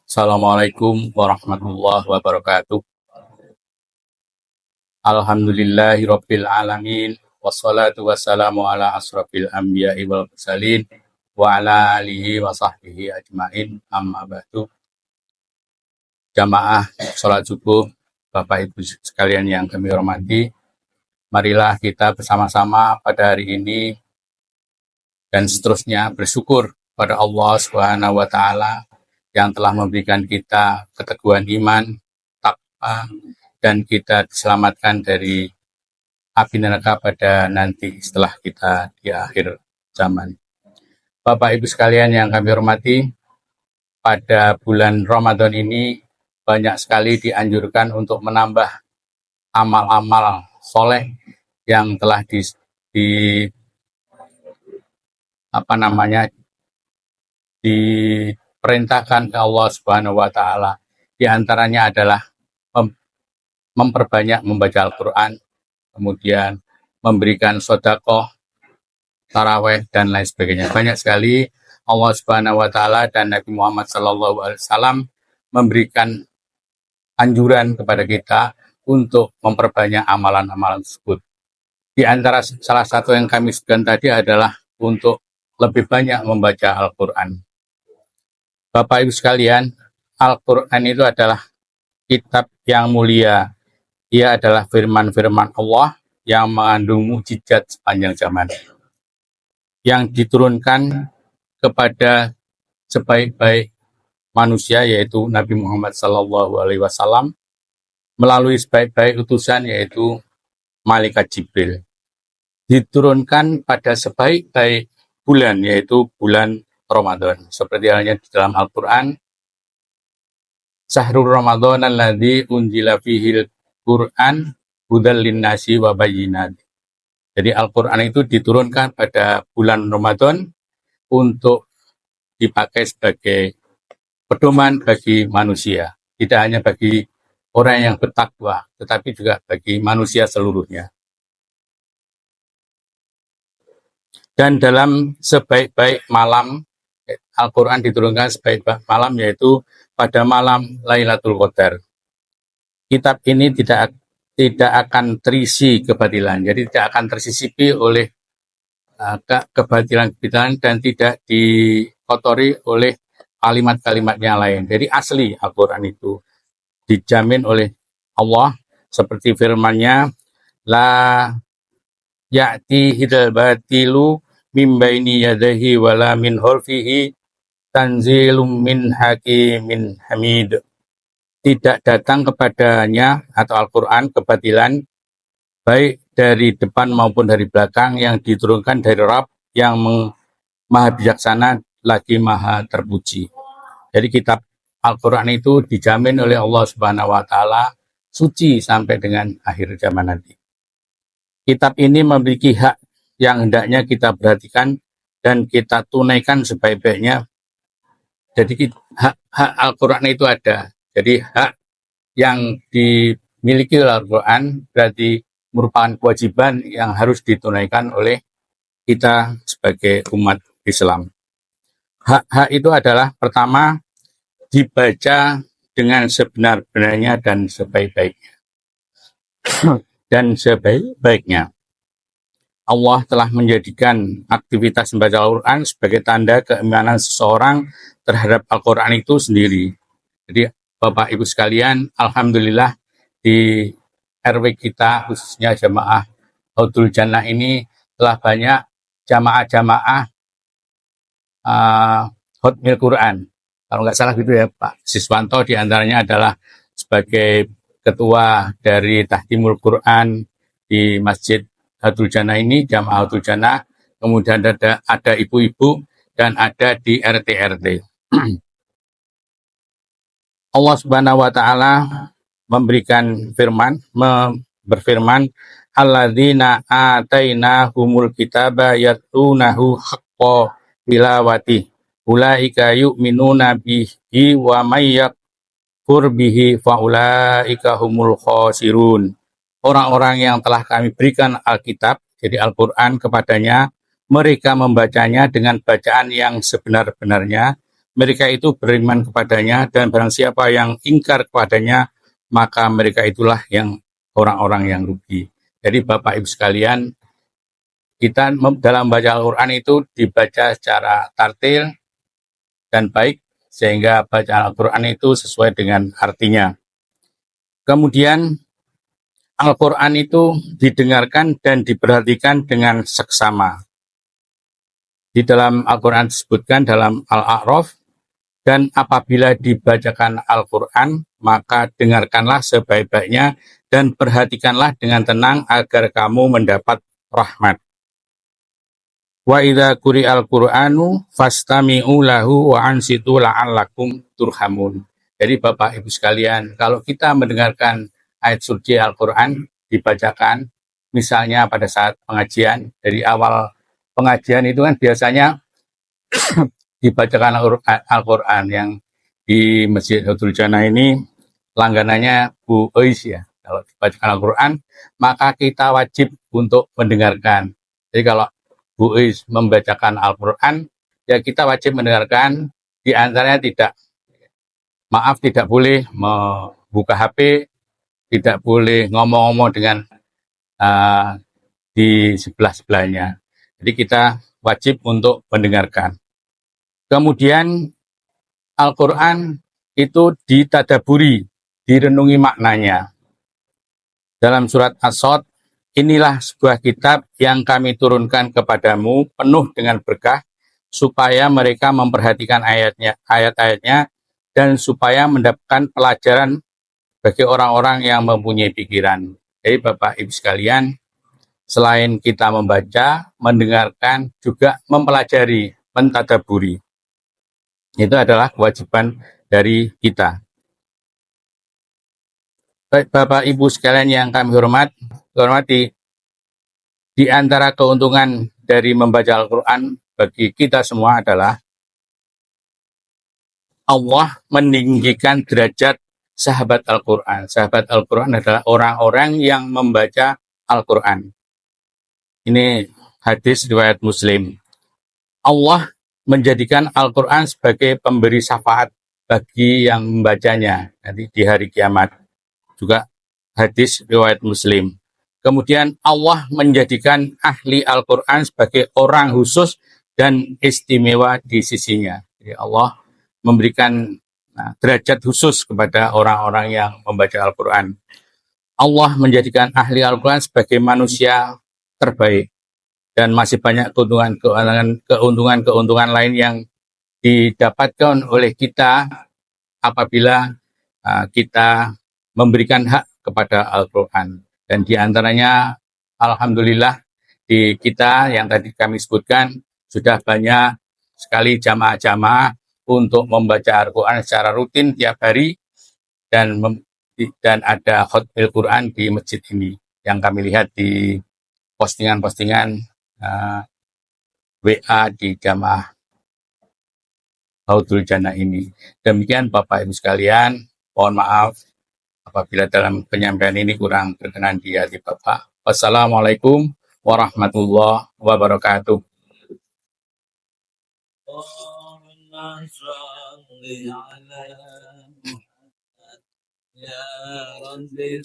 Assalamualaikum warahmatullahi wabarakatuh. Alhamdulillahirabbil alamin wassalatu wassalamu ala asrofil anbiya'i wal mursalin wa ala alihi wa sahbihi ajmain amma ba'du. Jamaah salat subuh, Bapak Ibu sekalian yang kami hormati, marilah kita bersama-sama pada hari ini dan seterusnya bersyukur pada Allah Subhanahu wa taala yang telah memberikan kita keteguhan iman, takwa, dan kita diselamatkan dari api neraka pada nanti setelah kita di akhir zaman. Bapak Ibu sekalian yang kami hormati, pada bulan Ramadan ini banyak sekali dianjurkan untuk menambah amal-amal soleh yang telah diperintahkan ke Allah Subhanahu wa taala. Di antaranya adalah memperbanyak membaca Al-Qur'an, kemudian memberikan sedekah, taraweh dan lain sebagainya. Banyak sekali Allah Subhanahu wa taala dan Nabi Muhammad SAW memberikan anjuran kepada kita untuk memperbanyak amalan-amalan tersebut. Di antara salah satu yang kami sebutkan tadi adalah untuk lebih banyak membaca Al-Qur'an. Bapak Ibu sekalian, Al-Qur'an itu adalah kitab yang mulia. Ia adalah firman-firman Allah yang mengandung mukjizat sepanjang zaman, yang diturunkan kepada sebaik-baik manusia, yaitu Nabi Muhammad SAW, melalui sebaik-baik utusan, yaitu Malaikat Jibril. Diturunkan pada sebaik-baik bulan, yaitu bulan Ramadan. Seperti halnya di dalam Al-Quran, Syahrul Ramadan alladzi unzila fihil Quran hudal linnasi wa bayyinat. Jadi Al-Quran itu diturunkan pada bulan Ramadan untuk dipakai sebagai pedoman bagi manusia. Tidak hanya bagi orang yang bertakwa, tetapi juga bagi manusia seluruhnya. Dan dalam sebaik-baik malam, Al-Quran diturunkan sebaik-baik malam, yaitu pada malam Lailatul Qadar. Kitab ini tidak akan terisi kebatilan, jadi tidak akan tersisipi oleh kebatilan-kebatilan dan tidak dikotori oleh kalimat-kalimat yang lain. Jadi asli Al-Quran itu dijamin oleh Allah seperti firman-Nya, la ya'ti hidal batilu min baini yadahi wala min khalfihi tanzilum min hakimin hamid. Tidak datang kepadanya atau Al-Quran kebatilan baik dari depan maupun dari belakang, yang diturunkan dari Rabb yang maha bijaksana lagi maha terpuji. Jadi kitab Al-Quran itu dijamin oleh Allah Subhanahu wa taala suci sampai dengan akhir zaman nanti. Kitab ini memiliki hak yang hendaknya kita perhatikan dan kita tunaikan sebaik-baiknya. Jadi hak Al-Quran itu ada. Jadi hak yang dimiliki oleh Al-Quran berarti merupakan kewajiban yang harus ditunaikan oleh kita sebagai umat Islam. Hak-hak itu adalah, pertama, dibaca dengan sebenar-benarnya dan sebaik-baiknya. Dan sebaik-baiknya. Allah telah menjadikan aktivitas membaca Al-Quran sebagai tanda keimanan seseorang terhadap Al-Quran itu sendiri. Jadi Bapak Ibu sekalian, alhamdulillah di RW kita, khususnya jamaah Haudul Jannah ini, telah banyak jamaah-jamaah Hotmil Quran. Kalau nggak salah gitu ya Pak Siswanto, diantaranya adalah sebagai ketua dari Tahtimul Quran di Masjid Haudul Jannah ini, jamaah Haudul Jannah. Kemudian ada ibu-ibu dan ada di RT-RT. Allah Subhanahu wa taala memberikan firman, berfirman, alladzina atainahumul kitaba yatlunahu haqqa tilawati ulaika yu'minuna bihi wa may yakfur bihi faulaika humul khasirun. Orang-orang yang telah kami berikan Alkitab, jadi Al-Quran, kepadanya, mereka membacanya dengan bacaan yang sebenar-benarnya, mereka itu beriman kepadanya, dan barang siapa yang ingkar kepadanya, maka mereka itulah yang orang-orang yang rugi. Jadi Bapak Ibu sekalian, kita dalam baca Al-Quran itu dibaca secara tartil dan baik, sehingga bacaan Al-Quran itu sesuai dengan artinya. Kemudian Al-Quran itu didengarkan dan diperhatikan dengan seksama. Di dalam Al-Quran disebutkan dalam Al-A'raf, dan apabila dibacakan Al-Quran, maka dengarkanlah sebaik-baiknya dan perhatikanlah dengan tenang agar kamu mendapat rahmat. Wa idza quri'al Qur'anu fastami'u lahu wa ansitu la'allakum turhamun. Jadi Bapak Ibu sekalian, kalau kita mendengarkan ayat suci Al-Quran dibacakan, misalnya pada saat pengajian, dari awal pengajian itu kan biasanya dibacakan Al-Quran, yang di Masjid Hudul Jannah ini langganannya Bu Ois ya. Kalau dibacakan Al-Quran, maka kita wajib untuk mendengarkan. Jadi kalau Bu Is membacakan Al-Quran, ya kita wajib mendengarkan. Di antaranya tidak boleh membuka HP, tidak boleh ngomong-ngomong dengan di sebelah-sebelahnya. Jadi kita wajib untuk mendengarkan. Kemudian Al-Quran itu ditadaburi, direnungi maknanya. Dalam surat As-Sod, inilah sebuah kitab yang kami turunkan kepadamu penuh dengan berkah, supaya mereka memperhatikan ayat-ayatnya, dan supaya mendapatkan pelajaran bagi orang-orang yang mempunyai pikiran. Jadi Bapak Ibu sekalian, selain kita membaca, mendengarkan, juga mempelajari, mentadaburi. Itu adalah kewajiban dari kita. Baik Bapak Ibu sekalian yang kami hormati, di antara keuntungan dari membaca Al-Quran bagi kita semua adalah Allah meninggikan derajat sahabat Al-Quran. Sahabat Al-Quran adalah orang-orang yang membaca Al-Quran. Ini hadis riwayat Muslim. Allah menjadikan Al-Quran sebagai pemberi syafaat bagi yang membacanya nanti di hari kiamat. Juga hadis riwayat Muslim. Kemudian Allah menjadikan ahli Al-Quran sebagai orang khusus dan istimewa di sisinya. Jadi Allah memberikan derajat khusus kepada orang-orang yang membaca Al-Quran. Allah menjadikan ahli Al-Quran sebagai manusia terbaik. Dan masih banyak keuntungan lain yang didapatkan oleh kita apabila kita memberikan hak kepada Al-Quran. Dan diantaranya, alhamdulillah, di kita yang tadi kami sebutkan, sudah banyak sekali jamaah-jamaah untuk membaca Al-Quran secara rutin tiap hari, dan ada khotbah Quran di masjid ini, yang kami lihat di postingan-postingan WA di jamaah Haudul Jannah ini. Demikian Bapak Ibu sekalian, mohon maaf apabila dalam penyampaian ini kurang berkenan di hati Bapak. Wassalamualaikum warahmatullahi wabarakatuh. Ya Rabbi